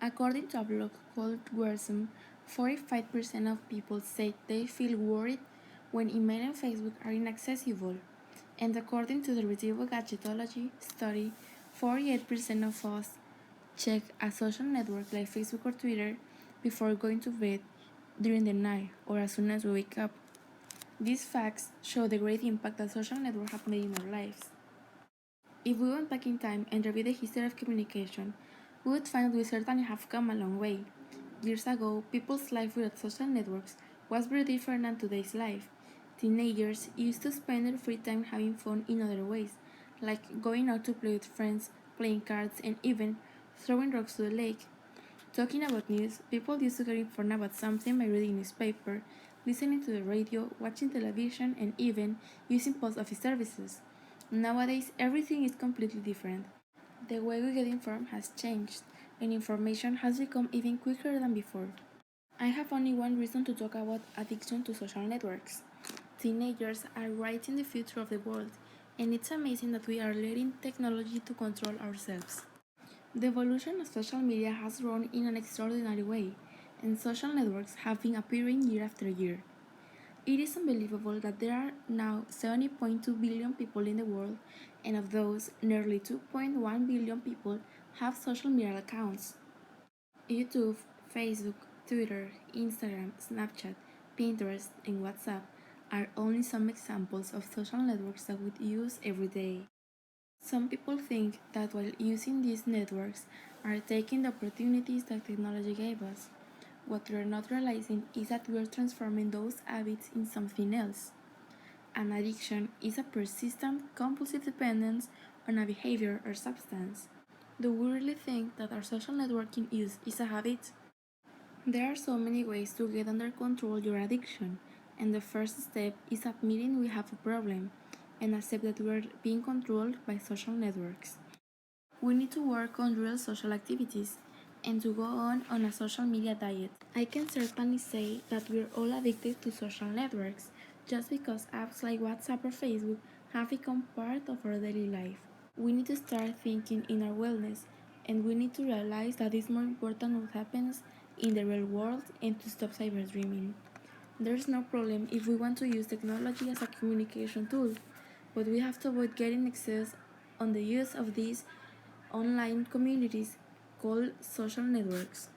According to a blog called Worsen, 45% of people say they feel worried when email and Facebook are inaccessible. And according to the Retrieval Gadgetology study, 48% of us check a social network like Facebook or Twitter before going to bed during the night or as soon as we wake up. These facts show the great impact that social networks have made in our lives. If we went back in time and review the history of communication, we would find that we certainly have come a long way. Years ago, people's life without social networks was very different than today's life. Teenagers used to spend their free time having fun in other ways, like going out to play with friends, playing cards, and even throwing rocks to the lake. Talking about news, people used to get informed about something by reading newspaper, listening to the radio, watching television, and even using post office services. Nowadays, everything is completely different. The way we get informed has changed, and information has become even quicker than before. I have only one reason to talk about addiction to social networks. Teenagers are writing the future of the world, and it's amazing that we are letting technology to control ourselves. The evolution of social media has grown in an extraordinary way, and social networks have been appearing year after year. It is unbelievable that there are now 70.2 billion people in the world, and of those, nearly 2.1 billion people have social media accounts. YouTube, Facebook, Twitter, Instagram, Snapchat, Pinterest, and WhatsApp are only some examples of social networks that we use every day. Some people think that while using these networks are taking the opportunities that technology gave us. What we are not realizing is that we are transforming those habits in something else. An addiction is a persistent, compulsive dependence on a behavior or substance. Do we really think that our social networking use is a habit? There are so many ways to get under control your addiction, and the first step is admitting we have a problem and accept that we are being controlled by social networks. We need to work on real social activities and to go on a social media diet. I can certainly say that we're all addicted to social networks just because apps like WhatsApp or Facebook have become part of our daily life. We need to start thinking in our wellness, and we need to realize that it's more important what happens in the real world and to stop cyber dreaming. There's no problem if we want to use technology as a communication tool, but we have to avoid getting excess on the use of these online communities called social networks.